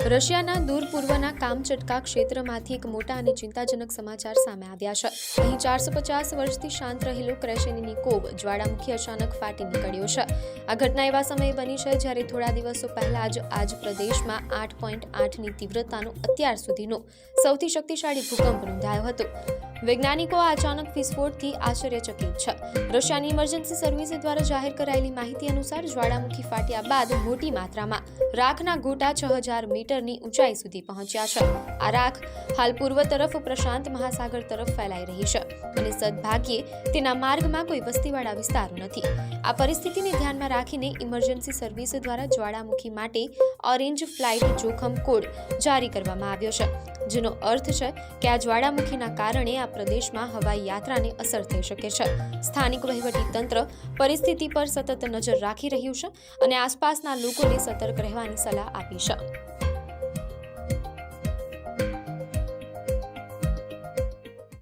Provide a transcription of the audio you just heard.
રશિયાના દૂર પૂર્વના કામચટકા ક્ષેત્રમાંથી એક મોટા અને ચિંતાજનક સમાચાર સામે આવ્યા છે। અહીં 450 વર્ષથી શાંત રહેલો ક્રેશેનિકોવ જ્વાળામુખી અચાનક ફાટી નીકળ્યો છે। આ ઘટના એવા સમયે બની છે જ્યારે થોડા દિવસો પહેલા જ આજ પ્રદેશમાં 8.8ની તીવ્રતાનો અત્યાર સુધીનો સૌથી શક્તિશાળી ભૂકંપ નોંધાયો હતો। વૈજ્ઞાનિકો આ અચાનક વિસ્ફોટથી આશ્ચર્યચકિત છે। રશિયાની ઇમરજન્સી સર્વિસ દ્વારા જાહેર કરાયેલી માહિતી અનુસાર જ્વાળામુખી ફાટ્યા બાદ મોટી માત્રામાં રાખના ગોટા 6000 મીટરની ઊંચાઈ સુધી પહોંચ્યા છે। આ રાખ હાલ પૂર્વ તરફ પ્રશાંત મહાસાગર તરફ ફેલાઈ રહી છે અને સદભાગ્યે તેના માર્ગમાં કોઈ વસ્તીવાળા વિસ્તારો નથી। આ પરિસ્થિતિને ધ્યાનમાં રાખીને ઇમરજન્સી સર્વિસ દ્વારા જ્વાળામુખી માટે ઓરેન્જ ફ્લાઇટ જોખમ કોડ જારી કરવામાં આવ્યો છે, જેનો અર્થ છે કે આ જ્વાળામુખીના કારણે આ પ્રદેશમાં હવાઈ યાત્રાને અસર થઈ શકે છે। સ્થાનિક વહીવટીતંત્ર પરિસ્થિતિ પર સતત નજર રાખી રહ્યું છે અને આસપાસના લોકોને સતર્ક રહેવાની સલાહ આપી છે।